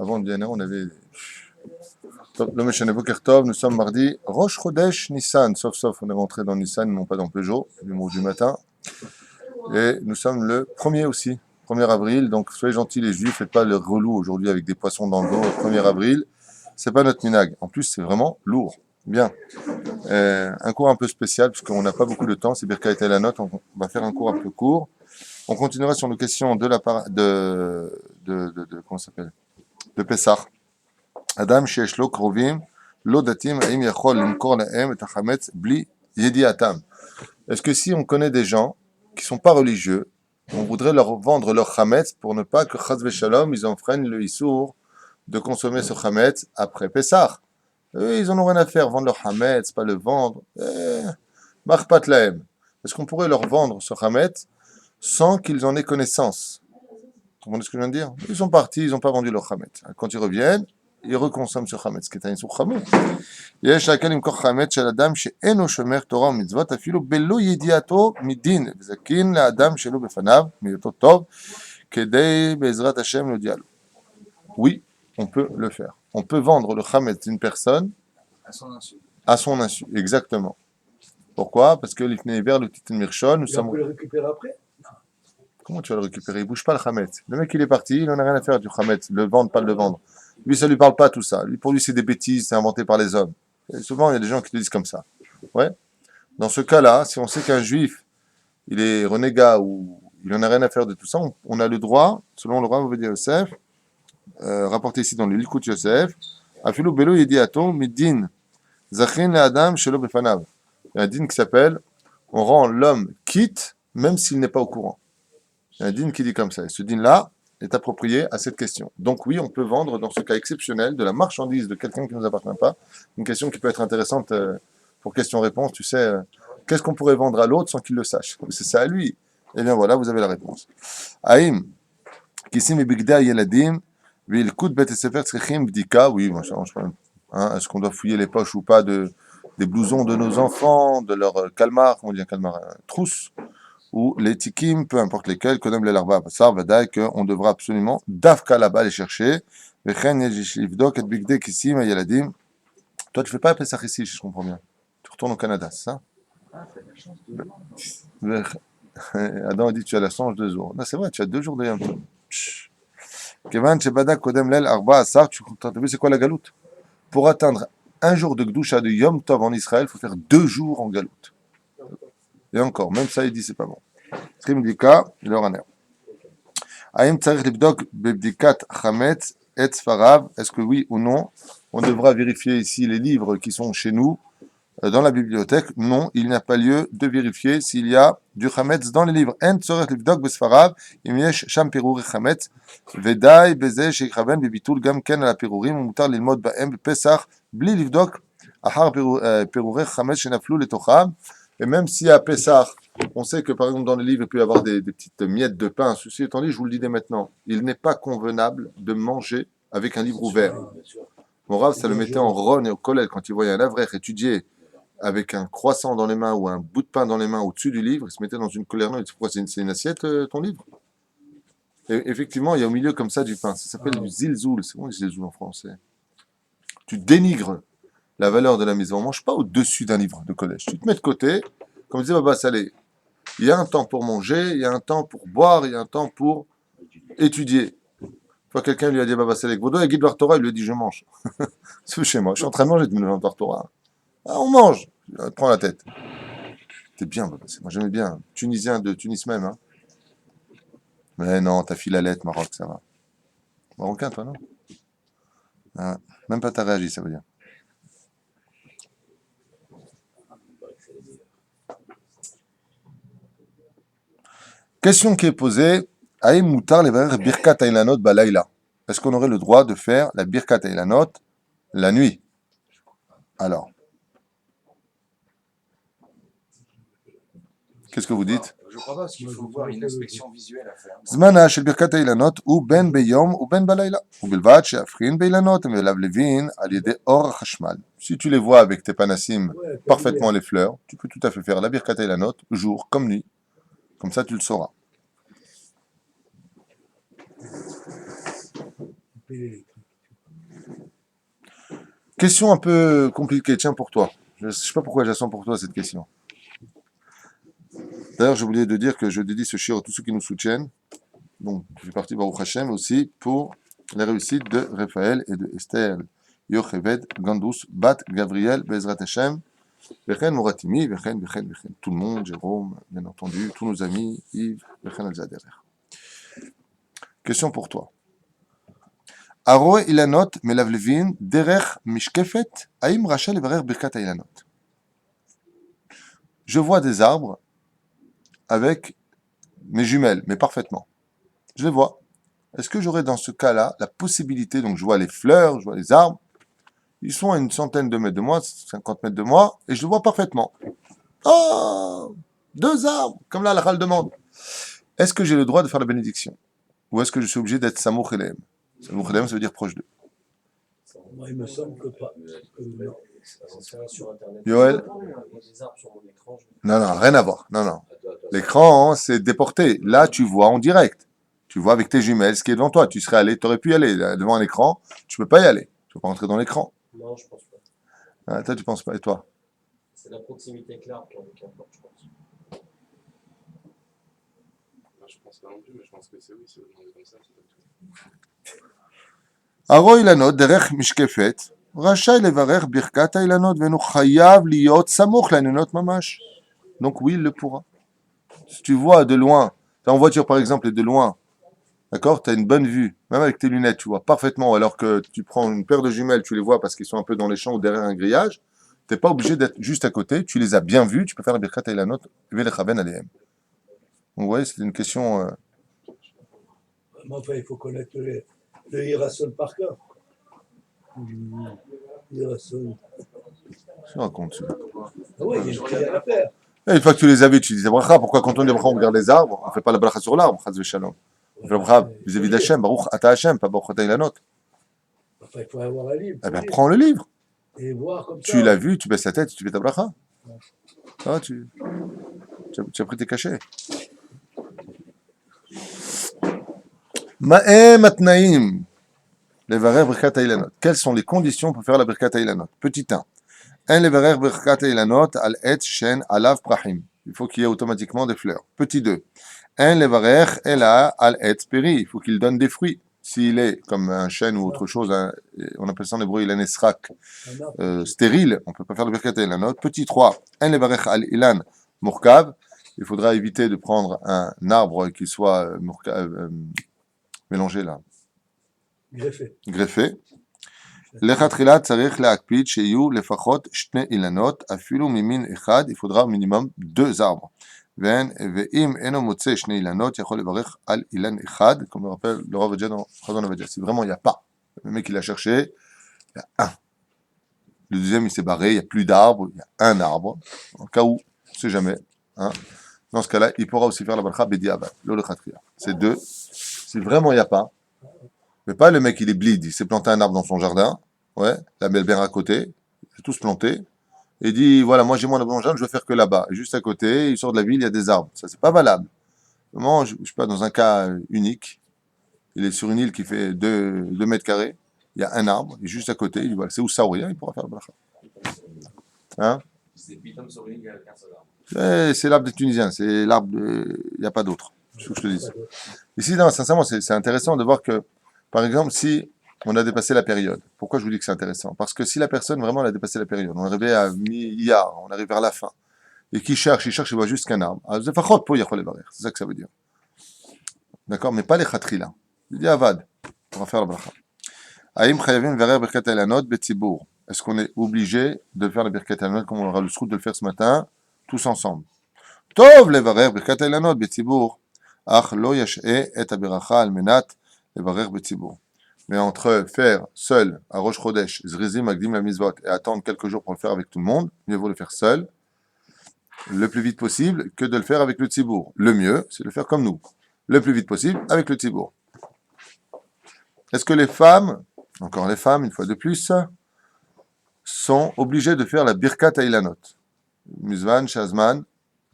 Avant le dîner, on avait. Le Meshane Boker Tov, nous sommes mardi, Rosh Chodesh Nissan, sauf, on est rentré dans Nissan, non pas dans Peugeot, l'humour du matin. Et nous sommes le 1er aussi, 1er avril, donc soyez gentils les juifs, faites pas le relou aujourd'hui avec des poissons dans le dos, 1er avril, c'est pas notre minag. En plus, c'est vraiment lourd. Bien. Un cours un peu spécial, puisqu'on n'a pas beaucoup de temps, c'est Birka et la note, on va faire un cours un peu court. On continuera sur nos questions de comment ça s'appelle, de Pessah. Adam sheyesh lo krovim lo datim haim yachol limkor lahem et hachametz bli yediatam. Est-ce que si on connaît des gens qui sont pas religieux, on voudrait leur vendre leur chametz pour ne pas que chas v'shalom ils enfreignent le issour de consommer ce chametz après Pessah? Eux, ils en ont rien à faire, vendre leur chametz, pas le vendre. Marpat lahem. Est-ce qu'on pourrait leur vendre ce chametz sans qu'ils en aient connaissance? Vous comprenez ce que je viens de dire? Ils sont partis, ils n'ont pas vendu leur chametz. Quand ils reviennent, ils reconsomment ce chametz, qui est un issour chamour. יש להקל למכור חמץ של אדם שאינו שומר תורה ומצוות אפילו בלא ידיעתו מדין, וזקין לאדם שלו בפניו, מהיותו טוב, כדי בעזרת השם להודיע לו. Oui, on peut le faire. On peut vendre le chametz d'une personne À son insu. à son insu, exactement. Pourquoi? Parce que l'ifnei ver le titin mirshon, nous Et on sommes... peut le récupérer après? Comment tu vas le récupérer? Il bouge pas le chametz. Le mec il est parti, il en a rien à faire du chametz, le vendre, pas le vendre. Lui ça lui parle pas tout ça. Lui, pour lui c'est des bêtises, c'est inventé par les hommes. Et souvent il y a des gens qui te disent comme ça. Ouais. Dans ce cas-là, si on sait qu'un juif il est renégat ou il en a rien à faire de tout ça, on a le droit, selon le roi Ovadia Yosef, rapporté ici dans le Likut Yosef, Afilu belo yediato midin zachin le adam shelo befanav. Il y a un din qui s'appelle on rend l'homme quitte même s'il n'est pas au courant. Il y a un din qui dit comme ça. Et ce din-là est approprié à cette question. Donc oui, on peut vendre dans ce cas exceptionnel de la marchandise de quelqu'un qui ne nous appartient pas. Une question qui peut être intéressante pour question-réponse. Tu sais, qu'est-ce qu'on pourrait vendre à l'autre sans qu'il le sache? C'est ça à lui. Eh bien voilà, vous avez la réponse. Aïm, kissim et bigda yeladim, vilkut bet sefer tzrichim bdika. Oui, moi, ça change pas. Hein, est-ce qu'on doit fouiller les poches ou pas des blousons de nos enfants, de leur calmar, comment on dit un calmar, trousse, ou les tikim, peu importe lesquels, kodem le larva, ça va qu'on devra absolument dafka là-bas les chercher. Vechen yevdok et bigde kissim et yeladim. Toi, tu fais pas Pessah ici, je comprends bien. Tu retournes au Canada, c'est ça? Ah, t'as la chance de... Adam a dit tu as la chance 2 jours. Non, c'est vrai, tu as 2 jours de Yom Tov. Kevan Shebada Kodem Lel Arba Asar, tu as vu c'est quoi la galoute? Pour atteindre un jour de Gdusha de Yom Tov en Israël, il faut faire 2 jours en galoute. Et encore, même ça, il dit c'est pas bon. Trim Dika, le Raner. Aïm Tsarich Libdok Bebdikat Chametz et Sfarav, est-ce que oui ou non, on devra vérifier ici les livres qui sont chez nous, dans la bibliothèque? Non, il n'y a pas lieu de vérifier s'il y a du chametz dans les livres. En tzorech livdok besfarav im yesh sham piruri chametz vedai beze sheikhaven bebitul gam ken al pirurim umutar lilmod baem bepesach bli livdok ahar piruri chametz shenaflu letocham. Et même si à Pessah, on sait que par exemple dans les livres il peut y avoir des petites miettes de pain, ceci étant dit, je vous le dis dès maintenant, il n'est pas convenable de manger avec un livre ouvert. Mon Rav, ça le mettait en ron et au collège quand il voyait un avraire étudier avec un croissant dans les mains ou un bout de pain dans les mains au-dessus du livre, il se mettait dans une colère. Il dit, pourquoi c'est une assiette, ton livre? Et effectivement, il y a au milieu comme ça du pain. Ça s'appelle du zilzoul. C'est quoi le zilzoul en français? Tu dénigres la valeur de la maison. On ne mange pas au-dessus d'un livre de collège. Tu te mets de côté, comme disait Baba Saleh. Il y a un temps pour manger, il y a un temps pour boire, il y a un temps pour étudier. Une fois, quelqu'un lui a dit Baba Saleh, Gvodo et Guide Torah, il lui a dit je mange. C'est chez moi. Je suis en train de manger de me Torah. Ah, on mange. Prends la tête. T'es bien, Baba Saleh. Moi j'aimais bien. Tunisien de Tunis même. Hein. Mais non, t'as Philalette, Maroc, ça va. Marocain, toi, non? Ah, même pas t'as réagi, ça veut dire. Question qui est posée, Aïm Moutar les Birkat Ailanot Balaïla. Est-ce qu'on aurait le droit de faire la Birkat Ailanot la nuit? Alors, qu'est-ce que vous dites? Je crois pas, parce qu'il faut voir une inspection visuelle à faire. זמנה של ברכת האילנות הוא בין ביום ובין בלילה, ובלבד שיבחין באילנות ואליו לבין על ידי אור החשמל. Si tu les vois avec tes panassim parfaitement les fleurs, tu peux tout à fait faire la birkat ailanot jour comme nuit. Comme ça, tu le sauras. Question un peu compliquée, tiens, pour toi. Je ne sais pas pourquoi je la sens pour toi, cette question. D'ailleurs, j'ai oublié de dire que je dédie ce shiur à tous ceux qui nous soutiennent. Donc, je fais partie Baruch Hashem aussi pour la réussite de Raphaël et de Esther Yocheved Gandous Bat Gabriel Bezrat Hashem Vechen Moratimi Vechen tout le monde, Jérôme, bien entendu, tous nos amis, Yves, Vechen Alzaderer. Question pour toi. Aroe Ilanot Melav Levin Derech Mishkefet Aim Rachel Levarer Birkat Ilanot. Je vois des arbres avec mes jumelles, mais parfaitement. Je les vois. Est-ce que j'aurais dans ce cas-là la possibilité, donc je vois les fleurs, je vois les arbres, ils sont à une centaine de mètres de moi, 50 mètres de moi, et je le vois parfaitement. Oh, deux arbres, comme là la Chal demande. Est-ce que j'ai le droit de faire la bénédiction? Ou est-ce que je suis obligé d'être Samour Elem? Samour Elem, ça veut dire proche d'eux. Moi, il me semble que pas. Non. Sur Internet. Yoel? Les arbres sur mon écran. Non, rien à voir. Non. L'écran, hein, c'est déporté. Là, tu vois en direct. Tu vois avec tes jumelles ce qui est devant toi. Tu serais allé, tu aurais pu y aller. Là, devant un écran, tu peux pas y aller. Tu peux pas entrer dans l'écran. Non, je pense pas. Ah, toi, tu penses pas. Et toi? C'est la proximité avec l'arbre qui importe, je pense. Moi, je pense pas non plus, mais je pense que c'est oui, c'est demandé comme ça, c'est pas tout. הרו אילנות דרך משקפת, רשאי לברך ברכת האילנות, ואינו חייב להיות סמוך לאילנות ממש. Donc oui, il le pourra. Si tu vois de loin, t'es en voiture par exemple et de loin, d'accord, tu as une bonne vue, même avec tes lunettes, tu vois parfaitement, alors que tu prends une paire de jumelles, tu les vois parce qu'ils sont un peu dans les champs ou derrière un grillage, t'es pas obligé d'être juste à côté, tu les as bien vus, tu peux faire la birkat ailanot, velechaben alehem. Donc vous voyez, c'est une question... Mais enfin, il faut connaître le Hirasol par cœur. Hirasol. Je raconte ça. Ah oui, il y a une prière à faire. Et une fois que tu les as vus, tu dis bracha. Pourquoi quand on dit bracha, on regarde les arbres, on ne fait pas la bracha sur l'arbre, chas v'shalom. On fait la bracha vis-à-vis d'Hachem, baruch ata Hachem, pas baruch ata ilanot. Enfin, il faut avoir un livre. Eh bien, prends le livre. Et voir comme ça. Tu l'as vu, tu baisses la tête, tu fais ta bracha. Ah, tu as pris tes cachets. Ma'em atnaim. Levarer birkat ilanot. Quelles sont les conditions pour faire la birkat ilanot? Petit 1. Un levarer birkat ilanot al etz shen alav prahim. Il faut qu'il y ait automatiquement des fleurs. Petit 2. Un levarer ela al etz peri. Il faut qu'il donne des fruits. S'il est comme un chêne ou autre chose, on appelle ça en hébreu ilan esrak, stérile, on ne peut pas faire le birkat ilanot. Petit 3. Un levarer al ilan murkav. Il faudra éviter de prendre un arbre qui soit mélangé là. greffé. לכתחילה צריך להקפיד שיהיו לפחות שני אילנות, אפילו ממין אחד, il faudra au minimum deux arbres. ואם אינו מוצא שני אילנות, יכול לברך על אילן אחד, comme le rappelle le Rav Adja dans Chazon Avadja. Si vraiment il n'y a pas, le mec il a cherché, il y a un. Le deuxième il s'est barré, il n'y a plus d'arbres, il y a un arbre, en cas où, on ne sait jamais. Hein. Dans ce cas-là, il pourra aussi faire la bracha bediavad, le lechatria. C'est deux. Si vraiment il n'y a pas, mais pas le mec, il est bleed, il s'est planté un arbre dans son jardin, ouais, la belle-mère à côté, c'est tous plantés, et il dit, voilà, moi j'ai mon arbre dans mon jardin, je vais faire que là-bas. Et juste à côté, il sort de la ville, il y a des arbres. Ça, c'est pas valable. Vraiment, je sais pas, dans un cas unique, il est sur une île qui fait 2 mètres carrés, il y a un arbre, et juste à côté, il dit, voilà, c'est où ça ou rien, il pourra faire le bracha. Hein? C'est Pitom sur une île, qu'un seul arbre. C'est l'arbre des Tunisiens, c'est l'arbre de... Il n'y a pas d'autre, c'est ce que je te dis. Ici, non, sincèrement, c'est intéressant de voir que, par exemple, si on a dépassé la période, pourquoi je vous dis que c'est intéressant? Parce que si la personne, vraiment, elle a dépassé la période, on est arrivé à mi-iyar, on arrive vers la fin, et qu'il cherche, il voit juste qu'un arbre, c'est ça que ça veut dire. D'accord? Mais pas les khatrila. Il dit avad, on va faire la bracha. Aïm chayavim verer birkat elanot betzibour. Est-ce qu'on est obligé de faire la birkat elanot comme on aura le srout de le faire ce matin, tous ensemble? Tov levarer birkat elanot betzibour, ach lo yash'e et abiracha al menat levarer betzibour. Mais entre faire seul à Rosh Chodesh, Zrizim Agdim la Mizvot, et attendre quelques jours pour le faire avec tout le monde, mieux vaut le faire seul, le plus vite possible, que de le faire avec le Tzibour. Le mieux, c'est de le faire comme nous, le plus vite possible, avec le Tzibour. Est-ce que les femmes, encore les femmes, une fois de plus, sont obligées de faire la Birkat Ailanot? Mizvan, Shazman,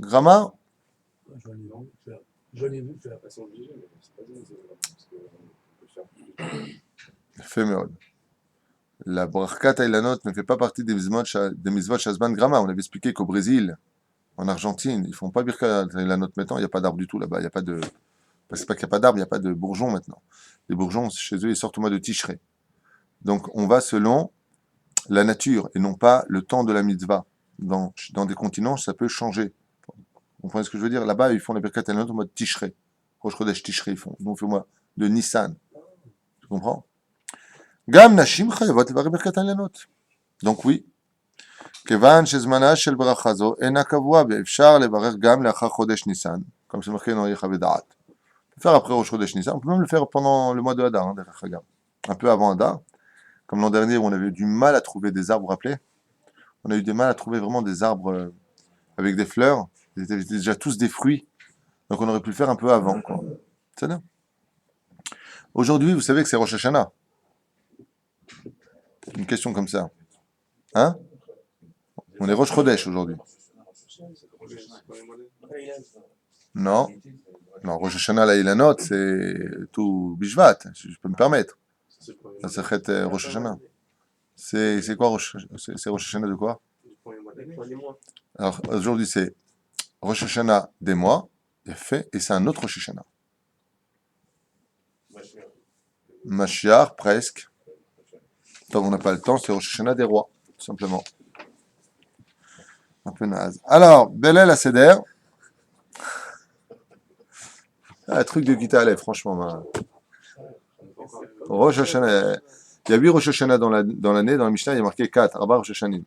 Grama? J'en ai vu faire. Elles sont obligées, mais c'est pas bien, parce qu'on peut faire plus. Fait méod. La Brachkat Ailanot ne fait pas partie des mitzvot Shazban Grama. On avait expliqué qu'au Brésil, en Argentine, ils font pas Birkat Ailanot maintenant. Il n'y a pas d'arbre du tout là-bas. Il y a pas de. C'est pas qu'il n'y a pas d'arbre, il n'y a pas de bourgeons maintenant. Les bourgeons, chez eux, ils sortent au mois de Tishré. Donc, on va selon la nature et non pas le temps de la mitzvah. Dans des continents, ça peut changer. Vous comprenez ce que je veux dire? Là-bas, ils font les Birkat Ailanot au mois de Tishré. Rosh Chodesh Tishré, ils font. Nous, on fait au mois de Nissan. Tu comprends? Gam Nashim Chayavot Levarer Birkat Ailanot. Donc, oui. כיוון שזמנה של ברכה זו אינה קבוע ואפשר לברך גם לאחר חודש ניסן, comme c'est marqué dans Yecha Vedaat. On peut faire après Rosh Chodesh Nissan, on peut même le faire pendant le mois de Hadar, un peu avant Hadar, comme l'an dernier où on avait eu du mal à trouver des arbres, vous vous rappelez? On a eu du mal à trouver vraiment des arbres avec des fleurs, ils étaient déjà tous des fruits, donc on aurait pu le faire un peu avant, quoi. C'est bien. Aujourd'hui, vous savez que c'est Rosh Hashanah. Une question comme ça. Hein? On est Rosh Chodesh aujourd'hui. Non, non, Rosh Hashanah la Ilanot, c'est tout Bishvat, si je peux me permettre. Ça s'arrête Rosh Hashanah. C'est quoi c'est Rosh Hashanah de quoi? Alors aujourd'hui c'est Rosh Hashanah des mois, fait, et c'est un autre Rosh Hashanah. Mashiach, presque. Tant on n'a pas le temps, c'est Rosh Hashanah des rois, tout simplement. Un peu naze. Alors, Belel à Seder. Un truc de Gita Aleph, franchement. Rosh Hashanah. Il y a 8 Rosh Hashanah dans l'année, dans la Mishnah, il y a marqué 4. Arba Rosh Hashanim.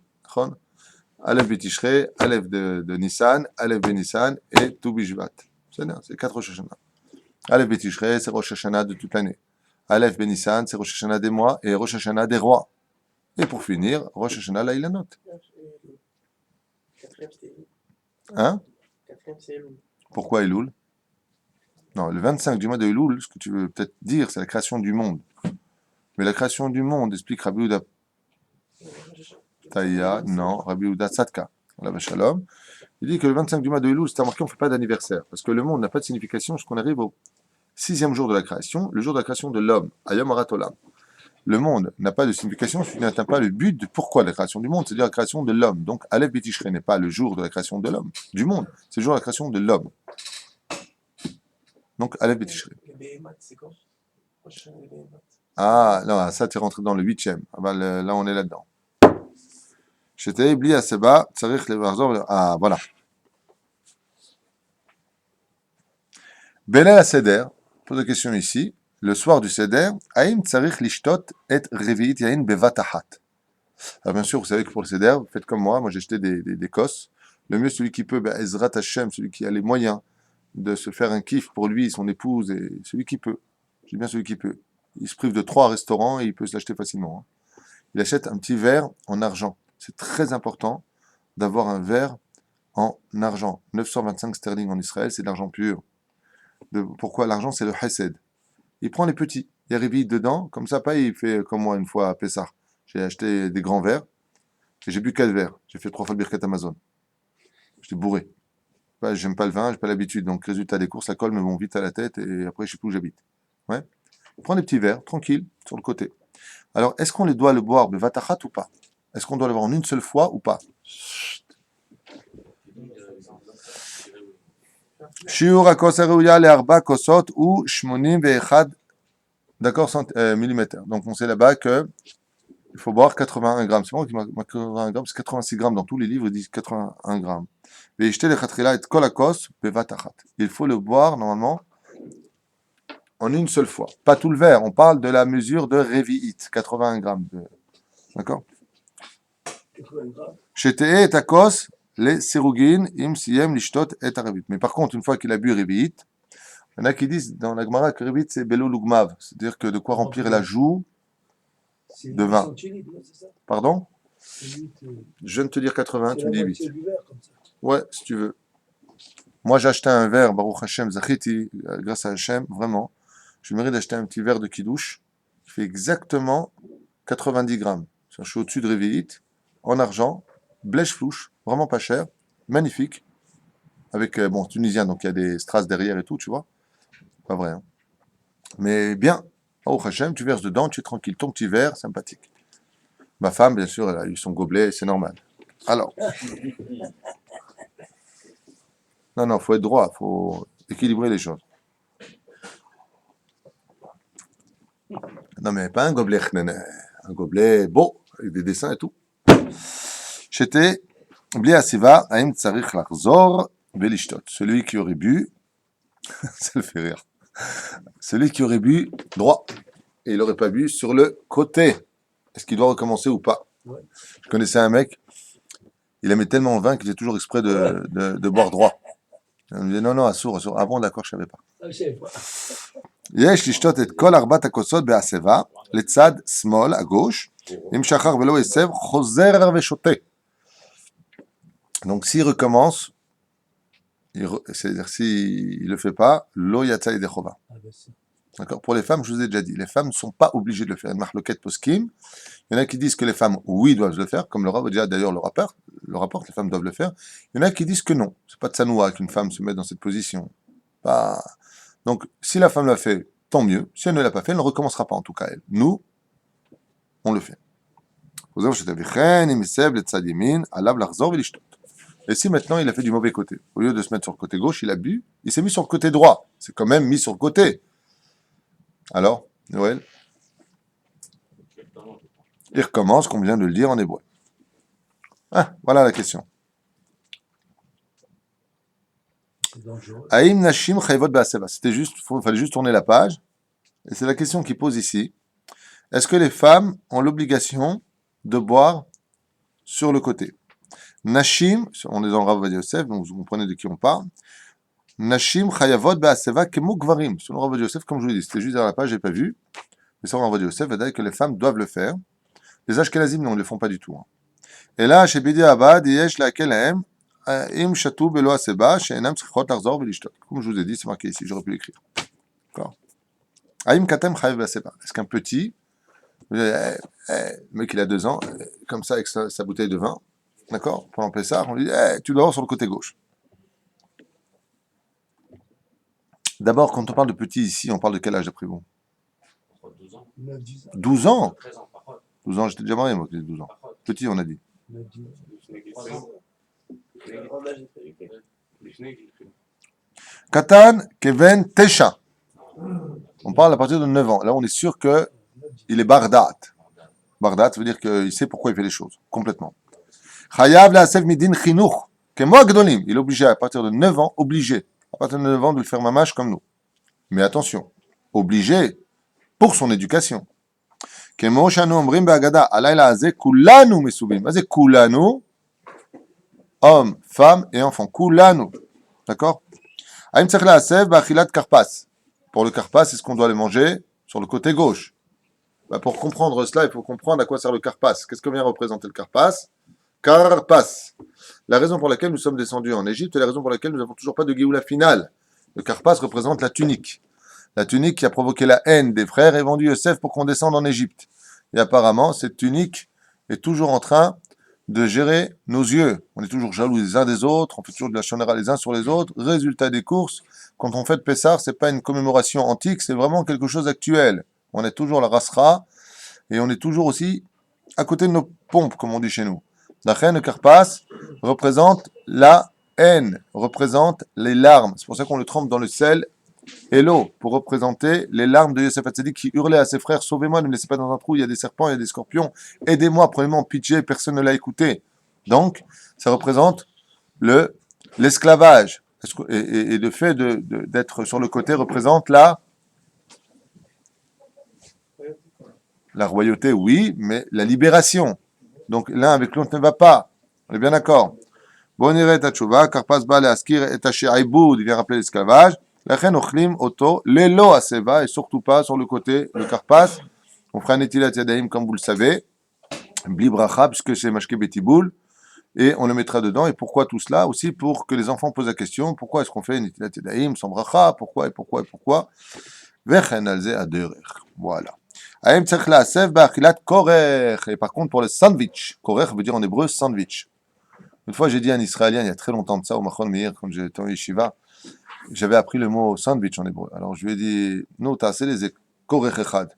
Aleph Betishrei, Aleph de Nissan, Aleph Benissan et Tu Bishvat. C'est 4 Rosh Hashanah. Aleph Betishrei, c'est Rosh Hashanah de toute l'année. Aleph Benissan, c'est Rosh Hashanah des mois et Rosh Hashanah des rois. Et pour finir, Rosh Hashanah la Ilanot. Hein? Pourquoi Elul? Non, le 25 du mois de Elul, ce que tu veux peut-être dire, c'est la création du monde. Mais la création du monde, explique Rabbi Yehuda Taïa, non, Rabbi Yehuda Tzadka, Shalom. Il dit que le 25 du mois de Elul, c'est marqué, on ne fait pas d'anniversaire. Parce que le monde n'a pas de signification jusqu'on arrive au 6e jour de la création, le jour de la création de l'homme, Ayom Harat Olam. Le monde n'a pas de signification si tu n'atteins pas le but de pourquoi la création du monde, c'est-à-dire la création de l'homme. Donc, Aleph Betishrei n'est pas le jour de la création de l'homme, du monde, c'est le jour de la création de l'homme. Donc, Aleph Betishrei. Ah, non, ça, tu es rentré dans le 8e. Ah, bah, là, on est là-dedans. J'étais Ibli à Seba, Tsarich Levarzor. Ah, voilà. Belel à Seder, pose la question ici. Le soir du Seder, Aïm Tsarich Lishtot et Revi'it Yain Bevatahat. Alors bien sûr, vous savez que pour le Seder, vous faites comme moi j'ai acheté des kos. Le mieux, celui qui peut, Ezrat Hashem, celui qui a les moyens de se faire un kiff pour lui, son épouse, et celui qui peut. Je dis bien celui qui peut. Il se prive de 3 restaurants et il peut se l'acheter facilement. Il achète un petit verre en argent. C'est très important d'avoir un verre en argent. 925 sterling en Israël, c'est de l'argent pur. Pourquoi l'argent? C'est le Hesed. Il prend les petits, il y a Révi dedans, comme ça, pas il fait comme moi une fois à Pessah. J'ai acheté des grands verres, et j'ai bu 4 verres. J'ai fait 3 fois le Birkat Amazon. J'étais bourré. J'aime pas le vin, j'ai pas l'habitude. Donc, résultat des courses, la colle me vont vite à la tête, et après, je sais plus où j'habite. Ouais. Prends des petits verres, tranquille, sur le côté. Alors, est-ce qu'on les doit le boire, Bevatachat ou pas? Est-ce qu'on doit le boire en une seule fois ou pas? Shiur hakos harouya le arba kosot ou shmonim ve'echad, d'accord, millimètres. Donc on sait là-bas que il faut boire 81 grammes. C'est bon qu'il marque 81 grammes, c'est 86 grammes dans tous les livres, ils disent 81 grammes. Ve'ishte lechatchila et kol hakos bevatachat. Il faut le boire normalement en une seule fois. Pas tout le verre, on parle de la mesure de Revi'it, 81 grammes. D'accord? Shete'e et hakos les sirugin im siyem lishtot et arevit. Mais par contre, une fois qu'il a bu Revi'it, il y en a qui disent dans la Gemara que Revi'it c'est belo lugmav, c'est-à-dire que de quoi remplir la joue de vin. Pardon? Je viens de te dire 80, tu me dis 8. Ouais, si tu veux. Moi, j'ai acheté un verre, Baruch Hashem, Zachiti, grâce à Hashem, vraiment. Je mérite d'acheter un petit verre de Kiddush qui fait exactement 90 grammes. Je suis au-dessus de Revi'it, en argent, blèche flouche, vraiment pas cher, magnifique. Avec, bon, tunisien, donc il y a des strass derrière et tout, tu vois. Pas vrai, hein. Mais bien, Baruch Hashem, tu verses dedans, tu es tranquille. Ton petit verre, sympathique. Ma femme, bien sûr, elle a eu son gobelet, c'est normal. Alors, non, faut être droit, faut équilibrer les choses. Non, mais pas un gobelet chnene, un gobelet beau, avec des dessins et tout. J'étais, bli asiva, haim tsarich lachzor velishtot. Celui qui aurait bu, ça le fait rire. Celui qui aurait bu droit, et il n'aurait pas bu sur le côté. Est-ce qu'il doit recommencer ou pas? Ouais. Je connaissais un mec, il aimait tellement le vin qu'il faisait toujours exprès de boire droit. Il me disait non, assour. Ah bon, d'accord, je savais pas. Ah, je sais pas. יש לשתות את כל ארבעת הכוסות בהסבה לצד שמאל, הגוש, אם שכח ולא הסב, חוזר ושותה. Donc s'il recommence, c'est-à-dire s'il ne le fait pas, lo yatsa yedei chova. Ah, ben, c'est- D'accord? Pour les femmes, je vous ai déjà dit, les femmes ne sont pas obligées de le faire. Une marloquette poskim. Il y en a qui disent que les femmes, oui, doivent le faire, comme le Rav déjà d'ailleurs le rapporte, les femmes doivent le faire. Il y en a qui disent que non. C'est pas de sanoua qu'une femme se mette dans cette position. Pas... Donc, si la femme l'a fait, tant mieux. Si elle ne l'a pas fait, elle ne recommencera pas, en tout cas, elle. Nous, on le fait. Et si maintenant il a fait du mauvais côté, au lieu de se mettre sur le côté gauche, il a bu, il s'est mis sur le côté droit. C'est quand même mis sur le côté. Alors, Noël, il recommence, comme on vient de le dire en hébreu. Ah, voilà la question. c'est dangereux. Haïm Nashim Chayvot Be'aseva. C'était juste, fallait juste tourner la page. Et c'est la question qu'il pose ici. Est-ce que les femmes ont l'obligation de boire sur le côté? Nashim, on est dans le Rav Ovadia Yosef, donc vous comprenez de qui on parle. Nashim Chayavot Be'aseva Kemo Gvarim. Sur le Rav Ovadia Yosef, comme je vous l'ai dit, c'était juste dans la page, j'ai pas vu. Mais sur le Rav Ovadia Yosef, il dit que les femmes doivent le faire. Les Ashkenazim, non, ils ne le font pas du tout. Hein. Et là, chez Bidi Abad, yesh laquelle aime, im shatou belo aseba, she'enam tzrichot lachzor velishtot. Comme je vous ai dit, c'est marqué ici, j'aurais pu l'écrire. D'accord. Aim katem chayev be'aseba. Est-ce qu'un petit, le mec il a 2 ans, comme ça avec sa bouteille de vin, d'accord, pendant Pessah, on lui dit, tu dois avoir sur le côté gauche. D'abord, quand on parle de petit ici, on parle de quel âge d'après vous? Entre 12 ans, 9, 10 ans. 12 ans 13 ans, parfois. 12 ans, j'étais déjà marié moi, qui ai 12 ans. Parfois. Petit, on a dit. 9, 10 ans. לפני גיל 3 20. ans. לפני גיל 20. Katan keven tesha. On parle à partir de 9 ans. Là, on est sûr que il est bardat. Bardat, ça veut dire qu'il sait pourquoi il fait les choses, complètement. Chayav la'asev midin chinuch. Kemo agdolim. Il est obligé à partir de 9 ans, obligé, à partir de 9 ans, de le faire mamash comme nous. Mais attention, obligé pour son éducation. Kemo shanu omrim be'agada, alayla hazeh kulanu mesubim. Mazeh kulanu, hommes, femmes et enfants. Kulanu. D'accord? Aim tzarich la'asev ba'achilat karpas. Pour le karpas, est-ce qu'on doit les manger sur le côté gauche? Bah, pour comprendre cela, il faut comprendre à quoi sert le karpas. Qu'est-ce que vient représenter le karpas? Karpas. La raison pour laquelle nous sommes descendus en Égypte et la raison pour laquelle nous n'avons toujours pas de Géoula finale. Le karpas représente la tunique. La tunique qui a provoqué la haine des frères et vendu Yosef pour qu'on descende en Égypte. Et apparemment, cette tunique est toujours en train de gérer nos yeux. On est toujours jaloux les uns des autres, on fait toujours de la shonara les uns sur les autres. Résultat des courses, quand on fait Pessah, c'est pas une commémoration antique, c'est vraiment quelque chose d'actuel. On est toujours la rasra et on est toujours aussi à côté de nos pompes, comme on dit chez nous. La reine de Karpas représente la haine, représente les larmes. C'est pour ça qu'on le trempe dans le sel et l'eau, pour représenter les larmes de Yosef Hatzadik qui hurlait à ses frères, sauvez-moi, ne me laissez pas dans un trou, il y a des serpents, il y a des scorpions, aidez-moi, prenez-moi en pitié, personne ne l'a écouté. Donc, ça représente l'esclavage. Et le fait d'être sur le côté représente la royauté, oui, mais la libération. Donc, l'un avec l'autre ne va pas. On est bien d'accord. Bon, on irait à Tchouva, Karpas Bale Askir et Taché Aïboud, il vient rappeler l'esclavage. La reine Ochlim, Oto, Lelo Aseva, et surtout pas sur le côté de Karpas. On fera un étilat Yadaïm, comme vous le savez, Blibracha, puisque c'est Mashke Betiboul, et on le mettra dedans. Et pourquoi tout cela? Aussi pour que les enfants posent la question, pourquoi est-ce qu'on fait un étilat Yadaïm sans bracha? Pourquoi et pourquoi et pourquoi? Vechen alze aderer. Voilà. Aïm tzarich la'asev ba'achilat korech. Et par contre, pour le sandwich, korech veut dire en hébreu sandwich. Une fois, j'ai dit à un Israélien, il y a très longtemps de ça, au Machon Meir, quand j'étais en yeshiva, j'avais appris le mot sandwich en hébreu. Alors je lui ai dit, nous, t'as assez les korech echad.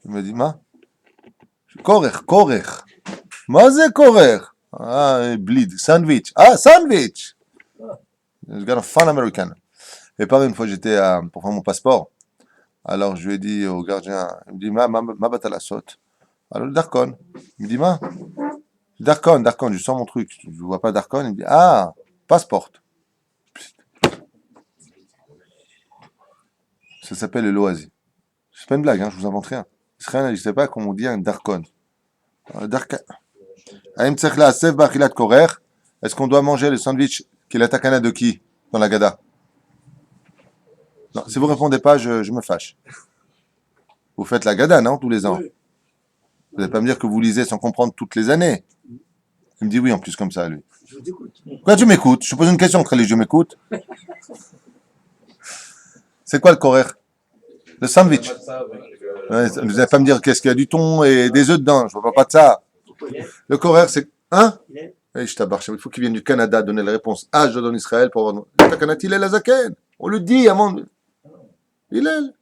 Il m'a dit, ma? כורך. מה זה כורך? bleed, sandwich. Sandwich! J'ai got a fun American. Et pareil, une fois, j'étais pour faire mon passeport. Alors, je lui ai dit au gardien, il me dit, ma batala saute. Alors, le Darkon. Il me dit, Darkon, je sens mon truc. Je ne vois pas Darkon. Il me dit, passeport. Ça s'appelle le loasi. C'est pas une blague, hein, je vous invente rien. Israël n'existait pas comme on dit un Darkon. Darkon. Est-ce qu'on doit manger le sandwich qui est la takana de qui dans la Gada? Non, si vous ne répondez pas, je me fâche. Vous faites la Gada, non, tous les ans? Oui. Vous n'allez pas me dire que vous lisez sans comprendre toutes les années. Il me dit oui en plus comme ça, lui. Je vous écoute. Pourquoi tu m'écoutes? Je te pose une question, Khalid, je m'écoute. C'est quoi le korer? Le sandwich. Ouais, vous n'allez pas me dire qu'est-ce qu'il y a du thon et des œufs dedans. Je ne vois pas de ça. Le korer, c'est... Hein? Eh, je t'abarche. Il faut qu'il vienne du Canada donner la réponse. Je dois donner Israël pour avoir... Il est la zaken. On le dit avant... Il est...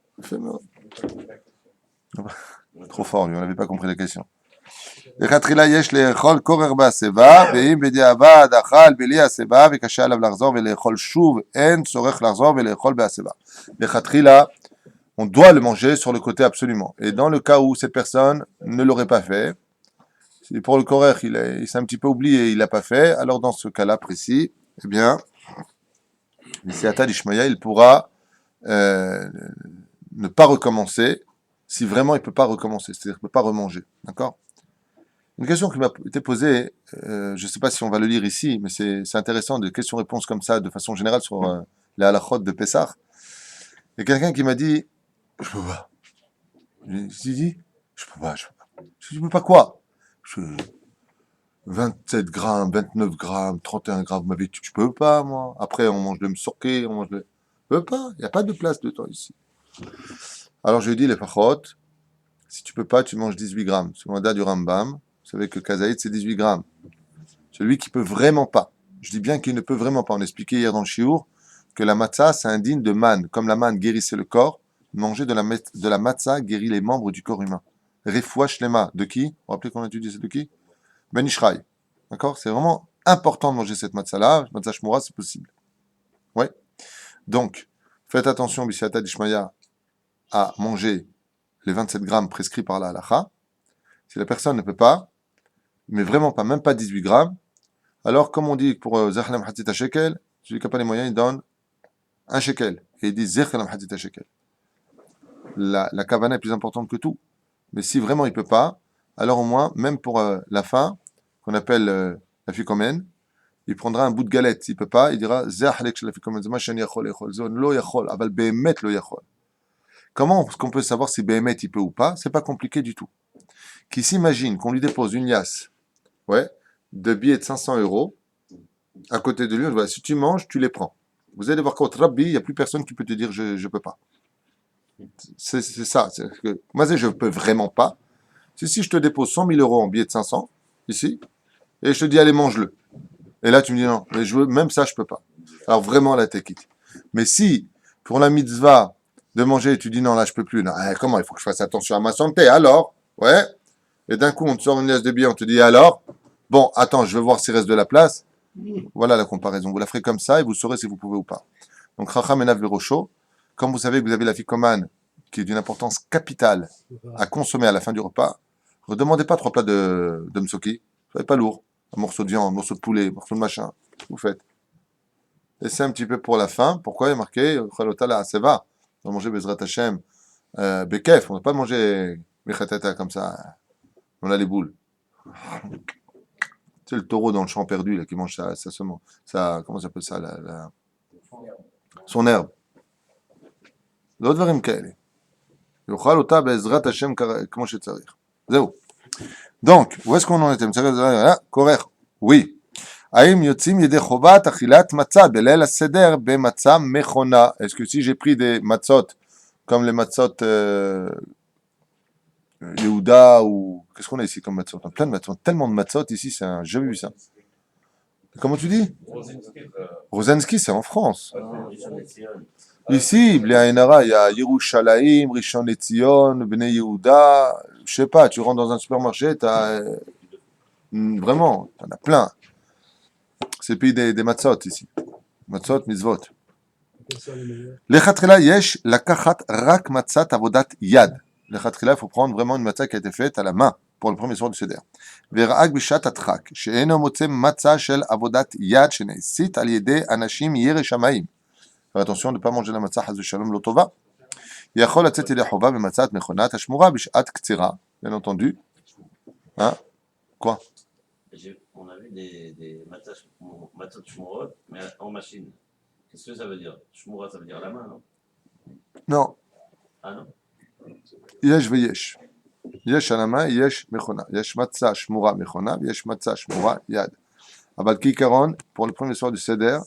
Trop fort, lui. On n'avait pas compris la question. לכתחילה יש לאכול כורר בהסבה, ואם בדיעבד אכל בלי הסבה וקשה עליו לחזור ולאכול שוב, אין צורך לחזור ולאכול בהסבה. לכתחילה, on doit le manger sur le côté absolument. Et dans le cas où cette personne ne l'aurait pas fait, si pour le korer, il s'est un petit peu oublié, il l'a pas fait, alors dans ce cas-là précis, eh bien, Siata d'Ishmaïa, il pourra ne pas recommencer si vraiment il ne peut pas recommencer, c'est-à-dire qu'il ne peut pas remanger. D'accord? Une question qui m'a été posée, je ne sais pas si on va le lire ici, mais c'est intéressant, des questions-réponses comme ça, de façon générale, sur les halachot de Pessah. Il y a quelqu'un qui m'a dit, je peux pas. J'ai dit, je peux pas. Je dis, peux pas quoi? 27 grammes, 29 grammes, 31 grammes, vous m'avez dit, tu peux pas, moi. Après, on mange le msorké, on mange le... Je peux pas, il n'y a pas de place de temps ici. Alors, je lui ai dit, les pachot, si tu peux pas, tu manges 18 grammes. Selon la date du Rambam, vous savez que le kazaït, c'est 18 grammes. Celui qui peut vraiment pas. Je dis bien qu'il ne peut vraiment pas. On expliquait hier dans le shiur que la matzah, c'est indigne de man. Comme la manne guérissait le corps, manger de la matzah guérit les membres du corps humain. Refoua shlema. De qui? Vous vous rappelez qu'on a étudié c'est de qui? Ben Ishraï. D'accord? C'est vraiment important de manger cette matzah-là. Matzah shmura, c'est possible. Ouais. Donc, faites attention, Bisiata d'Ishmaïa, à manger les 27 grammes prescrits par la halacha. Si la personne ne peut pas, mais vraiment pas, même pas 18 grammes, alors comme on dit pour Zechlam Hatzita Shekel, celui qui n'a pas les moyens, il donne un shekel. Et il dit Zechlam Hatzita Shekel. La kavana est plus importante que tout. Mais si vraiment il ne peut pas, alors au moins, même pour la faim, qu'on appelle la ficomène, il prendra un bout de galette. S'il ne peut pas, il dira Zehalek shel la ficomène, zema shen yachol yachol, zon lo yachol, aval behemet lo yachol. Comment est-ce qu'on peut savoir si behemet il peut ou pas? C'est pas compliqué du tout. Qui s'imagine qu'on lui dépose une liasse, de billets de 500 € à côté de lui, voilà, si tu manges, tu les prends. Vous allez voir qu'au Rabbi, il n'y a plus personne qui peut te dire je ne peux pas. C'est ça. C'est que, moi, je ne peux vraiment pas. C'est si je te dépose 100 000 € en billets de 500, ici, et je te dis allez, mange-le. Et là, tu me dis non, mais même ça, je ne peux pas. Alors vraiment, là, t'es quitte. Mais si, pour la mitzvah de manger, tu dis non, là, je ne peux plus. Non, comment? Il faut que je fasse attention à ma santé. Alors, et d'un coup, on te sort une liasse de billets, on te dit alors, bon, attends, je veux voir s'il reste de la place. Voilà la comparaison. Vous la ferez comme ça et vous saurez si vous pouvez ou pas. Donc, Chacham Enav Verosho, comme vous savez que vous avez la ficomane qui est d'une importance capitale à consommer à la fin du repas, ne demandez pas 3 plats de msoki. Ça n'est pas lourd. Un morceau de viande, un morceau de poulet, un morceau de machin. Vous faites. Laissez un petit peu pour la fin. Pourquoi il est marqué Chalotala Aseva? On va manger Bezrat Hashem Bekef. On ne va pas manger Mechatata comme ça. On a les boules. C'est le taureau dans le champ perdu là, qui mange sa semence. Comment ça s'appelle ça son herbe. D'autres דברים כאלה. יאכל אותה בעזרת השם כמו שצריך. זהו. Donc, où est-ce qu'on en était? Correct. Oui. האם יוצאים ידי חובת אכילת מצה בליל הסדר במצה מכונה? Est-ce que si j'ai pris des matzot, comme les matzot Yehuda ou... Qu'est-ce qu'on a ici comme matzot? Plein de matzot. Tellement de matzot ici, j'ai jamais vu ça. Comment tu dis? Rosensky, c'est en France. Ici, Bli Ayin Hara, il y a Yerushalayim, Rishon LeZion, Bnei Yehuda. Je sais pas, tu rentres dans un supermarché, vraiment, t'en as plein. C'est le pays des matzot ici. Matzot, mitzvot. Quels sont les meilleurs? Lechatchila yesh lakachat rak matzat avodat yad. Lechatchila, il faut prendre vraiment une matzah qui a été faite à la main pour le premier soir du seder. Vera'ak bishat atchak, she'eno motze matzah shel avodat yad shenesit al yedei anashim yirei shamayim. Faire attention de ne pas manger la matzah haz shalom lo tova. Yachol latzet yedei chova b'matzat mechonat hashmura bishat ktsira. Bien entendu. Hein? Quoi? On a vu des matzot shmurot, mais en machine. Qu'est-ce que ça veut dire? Shmura, ça veut dire la main, non? Non. Ah non? Yesh veyesh. Yesh à la main, yesh mechona. Yesh matzah shmura mechona, yesh matzah shmura yad. Abal kikaron, pour le premier soir du seder,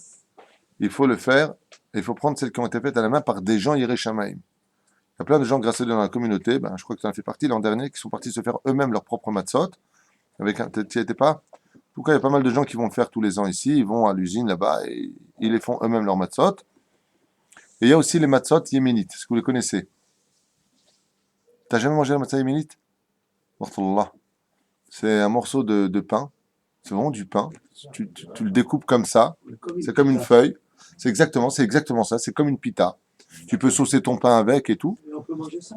il faut le faire, il faut prendre celles qui ont été faites à la main par des gens Yirei Shamayim. Il y a plein de gens grassés dans la communauté, je crois que tu en fais partie l'an dernier, qui sont partis se faire eux-mêmes leur propre matzot. Tu n'y étais pas? En tout cas, il y a pas mal de gens qui vont le faire tous les ans ici, ils vont à l'usine là-bas et ils les font eux-mêmes leur matzot. Et il y a aussi les matzot yéménites, est-ce que vous les connaissez? T'as jamais mangé la matzah yéménite? Mortallah. C'est un morceau de pain, c'est vraiment du pain, tu le découpes comme ça, c'est comme une feuille, c'est exactement ça, c'est comme une pita. Tu peux saucer ton pain avec et tout. Et on peut manger ça?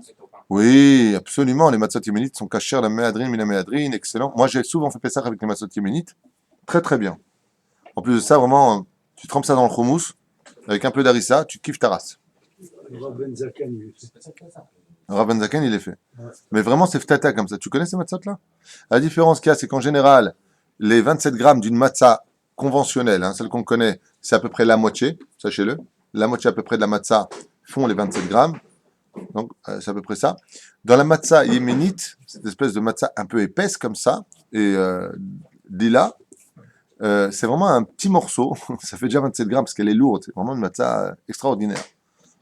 Oui, absolument, les matzot yéménites sont cachères, la méladrine, mina méladrine, excellent. Moi, j'ai souvent fait Pessah avec les matzot yéménites, très très bien. En plus de ça, vraiment, tu trempes ça dans le houmous, avec un peu d'harissa, tu kiffes ta race. Le Rav Ben Zaken, il est fait. Rav Ben Zaken, il est fait. Ouais. Mais vraiment, c'est ftata comme ça. Tu connais ces matzot-là? La différence qu'il y a, c'est qu'en général, les 27 grammes d'une matzah conventionnelle, celle qu'on connaît, c'est à peu près la moitié, sachez-le. La moitié à peu près de la matzah font les 27 grammes. Donc, c'est à peu près ça. Dans la matzah yéménite, cette espèce de matzah un peu épaisse comme ça, et lila, c'est vraiment un petit morceau. Ça fait déjà 27 grammes parce qu'elle est lourde. C'est vraiment une matzah extraordinaire.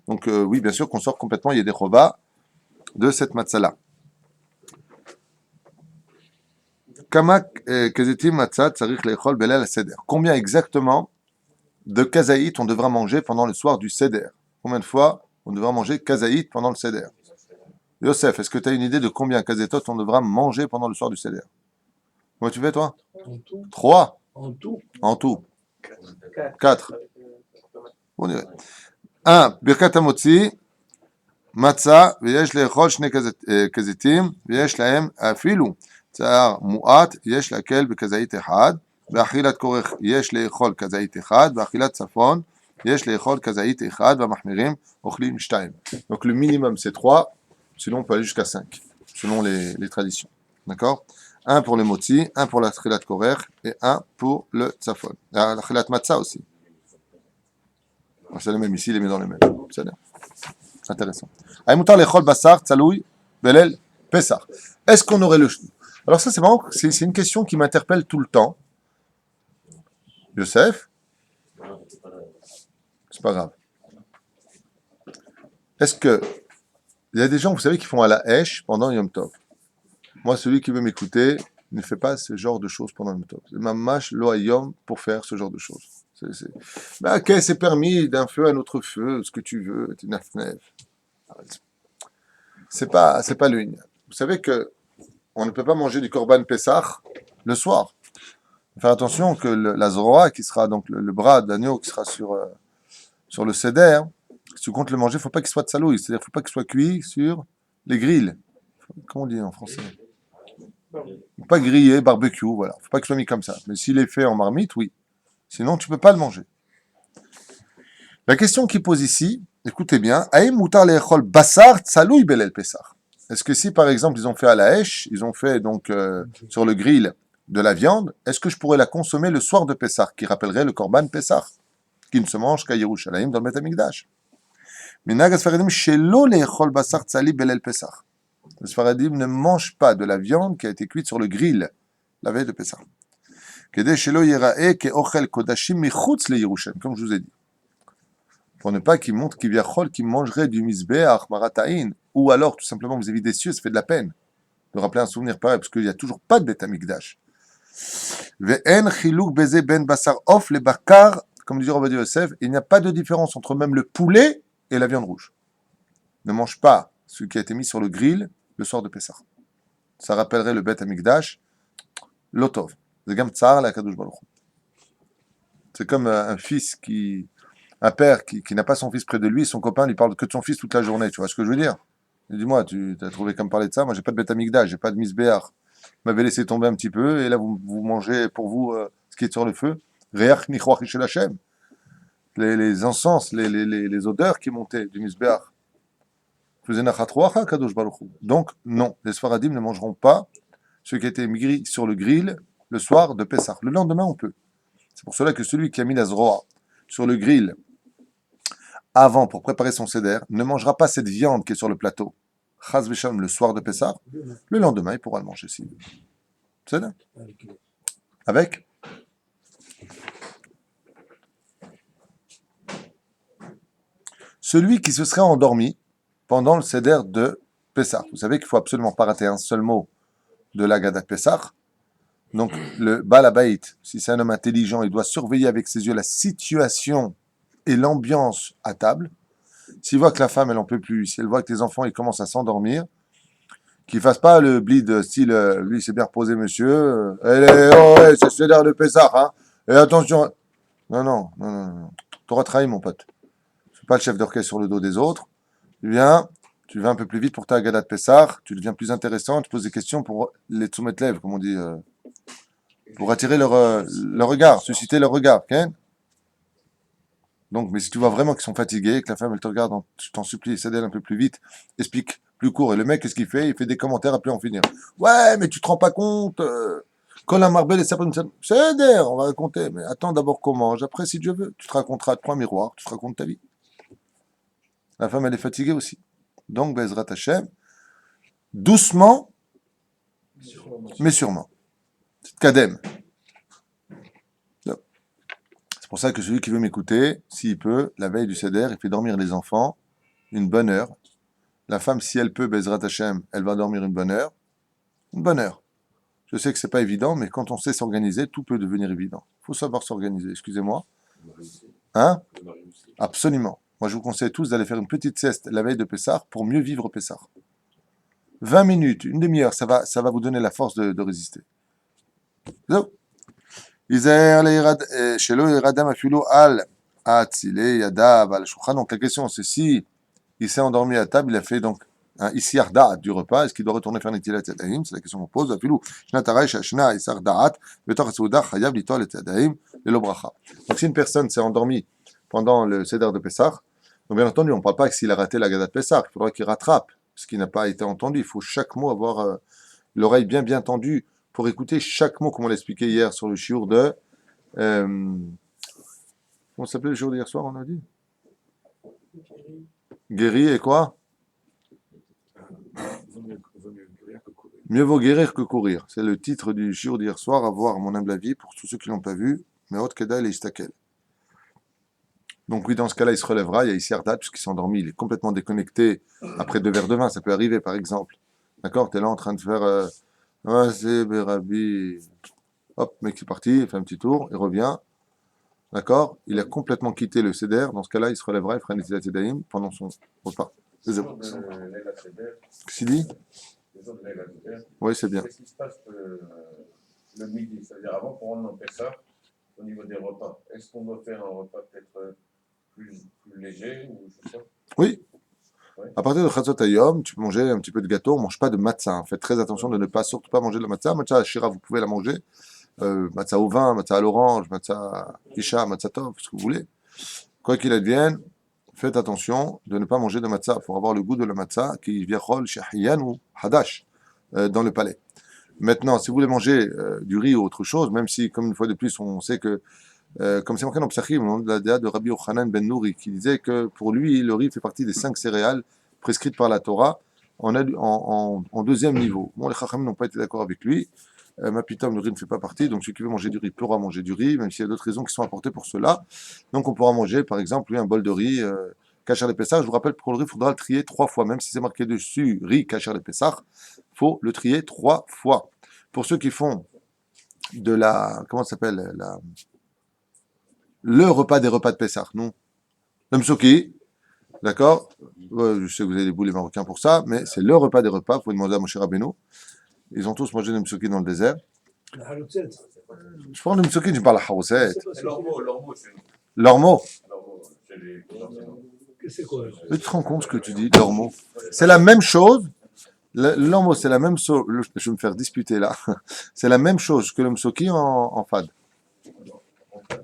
Donc, oui, bien sûr qu'on sort complètement Yedei Chova de cette matzah-là. Combien exactement de kazaït on devra manger pendant le soir du seder? Combien de fois on devra manger kazaït pendant le seder? Yosef, est-ce que tu as une idée de combien kazétot on devra manger pendant le soir du seder? Comment tu fais, toi? En tout? 3 En tout? en tout. 4. On dirait. 1. Birkat hamotzi, matzah, ויש לאכול שני כזיתים, ויש להם אפילו צער מועט, יש להקל בכזית אחד, באכילת כורך יש לאכול כזית אחד, באכילת צפון יש לאכול כזית אחד, והמחמירים אוכלים 2. Donc le minimum c'est 3, sinon on peut aller jusqu'à 5, selon les traditions. D'accord? 1 pour le motzi, 1 pour l'achilat korech, et 1 pour le tzafon. L'achilat matzah aussi. C'est le même ici, il les met dans le même. C'est intéressant. Aïmoutar lechol basar tzaloui belel pesach. Est-ce qu'on aurait le... Alors ça, c'est marrant, c'est une question qui m'interpelle tout le temps. Yosef? C'est pas grave. Est-ce que... Il y a des gens, vous savez, qui font à la hèche pendant Yom Tov. Moi, celui qui veut m'écouter, ne fait pas ce genre de choses pendant Yom Tov. C'est ma mâche lo hayom pour faire ce genre de choses. Ok, c'est permis d'un feu à un autre feu, ce que tu veux, tu naf-nef. C'est pas le Inyan. Vous savez que on ne peut pas manger du Korban Pessah le soir. Faire attention que la Zoroa, qui sera donc le bras d'agneau qui sera sur le Seder, si tu comptes le manger, il ne faut pas qu'il soit de salouille, c'est-à-dire qu'il ne faut pas qu'il soit cuit sur les grilles. Comment on dit en français? Pas grillé, barbecue, voilà. Il ne faut pas qu'il soit mis comme ça. Mais s'il est fait en marmite, oui. Sinon, tu ne peux pas le manger. La question qu'il pose ici, écoutez bien, Aïm mutar lechol basar tsalouy belel pesach. Est-ce que si, par exemple, ils ont fait à la hèche, ils ont fait donc sur le grill de la viande, est-ce que je pourrais la consommer le soir de Pessah, qui rappellerait le Korban Pessah, qui ne se mange qu'à Yerushalayim dans le Beth Amikdash? Minhag ha-Sfaradim shelo lechol basar tzali belel Pessah. Les Sfaradim ne mangent pas de la viande qui a été cuite sur le grill la veille de Pessah. Kedei shelo yira'eh ke'ochel kodashim michutz le-Yerushalayim, comme je vous ai dit. Pour ne pas qu'il montre qu'il mangerait du misbeach marataïn, ou alors tout simplement vous évitez des cieux, ça fait de la peine de rappeler un souvenir pareil, parce qu'il n'y a toujours pas de Beth Amikdash. Ve'en chiluk beze ben basar off le bakar, comme dit Rabbi Yosef, il n'y a pas de différence entre même le poulet et la viande rouge. Ne mange pas ce qui a été mis sur le grill le soir de Pessah. Ça rappellerait le Beth Amikdash, l'Otov. C'est comme un père qui n'a pas son fils près de lui, son copain lui parle que de son fils toute la journée. Tu vois ce que je veux dire? Dis-moi, tu as trouvé qu'à me parler de ça? Moi, j'ai pas de Beth Amikdash, j'ai pas de Misbéar. Vous m'avez laissé tomber un petit peu, et là, vous mangez pour vous ce qui est sur le feu. Reach nichroach shel Hashem. Les encens, les odeurs qui montaient du Misbéar. Donc, non, les Sfaradim ne mangeront pas ce qui a été mis sur le grill le soir de Pessah. Le lendemain, on peut. C'est pour cela que celui qui a mis la zroa sur le grill avant pour préparer son seder ne mangera pas cette viande qui est sur le plateau. Chaz v'shalom le soir de Pessah. Le lendemain, il pourra le manger s'il veut. C'est là. Avec celui qui se serait endormi pendant le seder de Pessah. Vous savez qu'il ne faut absolument pas rater un seul mot de l'Agadat Pessah. Donc, le Baal Habayit, si c'est un homme intelligent, il doit surveiller avec ses yeux la situation et l'ambiance à table. S'il voit que la femme, elle n'en peut plus, si elle voit que les enfants, ils commencent à s'endormir, qu'il ne fasse pas le bleed style, lui, c'est bien reposé, monsieur, c'est le seder de Pessah, hein, et attention. Non. Tu auras trahi, mon pote. Je ne suis pas le chef d'orchestre sur le dos des autres. Tu vas un peu plus vite pour ta Agadat Pessah, tu deviens plus intéressant, tu poses des questions pour les tzumet lev, comme on dit, pour attirer leur regard, susciter leur regard. Okay? Donc, mais si tu vois vraiment qu'ils sont fatigués, que la femme elle te regarde, je t'en supplie, essaie d'aller un peu plus vite, explique plus court. Et le mec, qu'est-ce qu'il fait? Il fait des commentaires après en finir. Ouais, mais tu te rends pas compte quand la marbelle est sapée, c'est d'air, on va raconter. Mais attends d'abord qu'on mange. Après, si Dieu veut, tu te raconteras trois miroirs, tu te racontes ta vie. La femme, elle est fatiguée aussi. Donc, Bezrat Hashem, doucement, mais sûrement. C'est kadem. C'est pour ça que celui qui veut m'écouter, s'il peut, la veille du Seder, il fait dormir les enfants une bonne heure. La femme, si elle peut, Bezrat Hashem, elle va dormir une bonne heure. Une bonne heure. Je sais que c'est pas évident, mais quand on sait s'organiser, tout peut devenir évident. Il faut savoir s'organiser, excusez-moi. Hein? Absolument. Moi, je vous conseille tous d'aller faire une petite sieste la veille de Pessah pour mieux vivre Pessah. 20 minutes, une demi-heure, ça va vous donner la force de résister. Donc, donc la question c'est si il s'est endormi à table, il a fait donc un Isiar Da'at du repas, est-ce qu'il doit retourner faire Netilat Yadayim? C'est la question qu'on pose. Donc si une personne s'est endormie pendant le Seder de Pessah, donc bien entendu on ne parle pas que s'il a raté la Gada de Pessah, il faudra qu'il rattrape ce qui n'a pas été entendu. Il faut chaque mot avoir l'oreille bien tendue pour écouter chaque mot, comme on l'a expliqué hier sur le shiur de... comment s'appelait le shiur d'hier soir, on a dit? Guéri et quoi? Mieux vaut guérir que courir. C'est le titre du shiur d'hier soir, à voir, à mon humble avis, pour tous ceux qui ne l'ont pas vu. Mais Hot Kedal et Istakel. Donc oui, dans ce cas-là, il se relèvera. Il y a ici Ardat, puisqu'il s'est endormi. Il est complètement déconnecté après 2 verres de vin. Ça peut arriver, par exemple. D'accord? Tu es là en train de faire... c'est Berabi. Hop, mec, c'est parti, il fait un petit tour, il revient. D'accord? Il a complètement quitté le Seder. Dans ce cas-là, il se relèvera, il fera une Netilat Yadayim pendant son repas. Qu'est-ce qu'il dit? Oui, c'est bien. Qu'est-ce qui se passe le midi? C'est-à-dire avant qu'on rentre dans Pessah, au niveau des repas. Est-ce qu'on doit faire un repas peut-être plus léger ou je sais pas? Oui. Ouais. À partir de Chatzot Hayom, tu peux manger un petit peu de gâteau. On ne mange pas de matzah. Faites très attention de ne pas, surtout pas manger de la matzah. Matzah à Shira, vous pouvez la manger. Matzah au vin, matzah à l'orange, matzah isha, matzah tov, ce que vous voulez. Quoi qu'il advienne, faites attention de ne pas manger de matzah pour avoir le goût de la matzah qui viachol shahiyan ou hadash dans le palais. Maintenant, si vous voulez manger du riz ou autre chose, même si, comme une fois de plus, on sait que, comme c'est marqué dans Psachim, on a la déa de Rabbi Yochanan ben Nouri, qui disait que pour lui, le riz fait partie des 5 céréales prescrites par la Torah en deuxième niveau. Bon, les Chachamim n'ont pas été d'accord avec lui. Ma pitam, le riz ne fait pas partie, donc celui qui veut manger du riz pourra manger du riz, même s'il y a d'autres raisons qui sont apportées pour cela. Donc on pourra manger, par exemple, un bol de riz kasher les Pessah. Je vous rappelle, pour le riz, il faudra le trier 3 fois, même si c'est marqué dessus riz kasher les Pessah, il faut le trier 3 fois. Pour ceux qui font de la, comment ça s'appelle, le repas des repas de Pessah, non? Le msoki, D'accord? Ouais, je sais que vous avez des boulets marocains pour ça, mais c'est le repas des repas. Vous pouvez demander à Moshe Rabbeinu. Ils ont tous mangé des mtsoki dans le désert. الحلوتات. Je parle de mtsoki, je parle de haroset. C'est leur mot chez nous. Leur mot. Leur mot, chez les enseignants. Que c'est quoi? Tu te rends compte ce que tu dis, leur mot. C'est la même chose. Leur mot, c'est la même chose. Je vais me faire disputer là. C'est la même chose que le mtsoki en fad.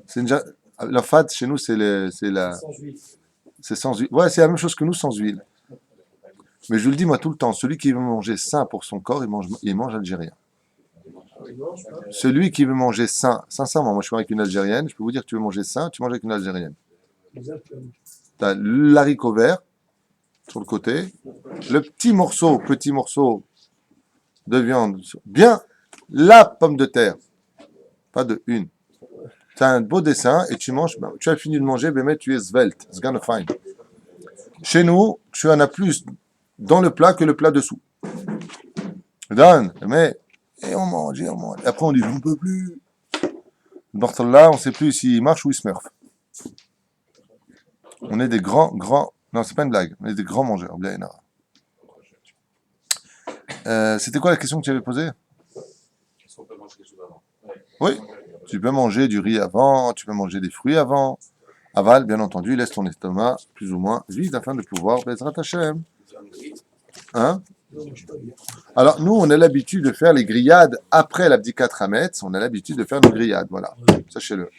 C'est une la fad, chez nous, c'est la. Sans huile. C'est sans huile. Ouais, c'est la même chose que nous, sans huile. Mais je vous le dis, moi, tout le temps, celui qui veut manger sain pour son corps, il mange algérien. Dimanche, pas. Celui qui veut manger sain, sincèrement, moi je suis avec une Algérienne, je peux vous dire que tu veux manger sain, tu manges avec une Algérienne. Exactement. Tu as l'haricot vert sur le côté, le petit morceau de viande, bien la pomme de terre, pas de une. Tu as un beau dessin et tu manges, ben, tu as fini de manger, ben, mais tu es svelte, it's gonna fine. Chez nous, tu en as plus dans le plat que le plat dessous. Donne, mais, et on mange, et on mange. Et après on dit, on ne peut plus. Le là, on ne sait plus s'il marche ou il se meurt. On est des grands, non, c'est pas une blague, on est des grands mangeurs. C'était quoi la question que tu avais posée? Est-ce qu'on peut manger quelque chose avant? Oui, tu peux manger du riz avant, tu peux manger des fruits avant. Aval, bien entendu, laisse ton estomac plus ou moins vide afin de pouvoir Bezrat Hashem. Hein? Non, je pas bien. Alors, nous, on a l'habitude de faire les grillades après l'abdikat Hametz. On a l'habitude de faire nos grillades, voilà. Sachez-le.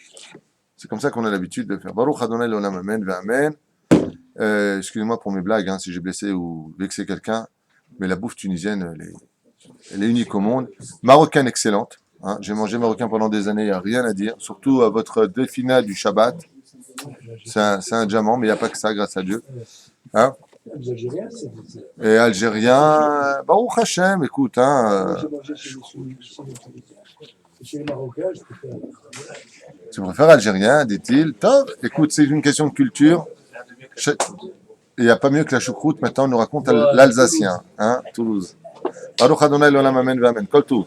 C'est comme ça qu'on a l'habitude de faire. Baruch Adonai l'olam amen ve'amen. Excusez-moi pour mes blagues, hein, si j'ai blessé ou vexé quelqu'un, mais la bouffe tunisienne, elle est unique au monde. Marocaine excellente. Hein. J'ai mangé marocain pendant des années, il n'y a rien à dire. Surtout à votre défina du Shabbat. C'est un diamant, mais il n'y a pas que ça, grâce à Dieu. Hein? Les Algériens, c'est. Et algérien, Baruch Hashem, écoute, hein, J'ai mangé chez les Marocains, je préfère. tu préfères algérien, dit-il. Top. Écoute, c'est une question de culture. Il n'y a pas mieux que la choucroute, maintenant on nous raconte l'alsacien, hein, Toulouse. Baruch Adonai l'olam amen ve'amen. Kol tout.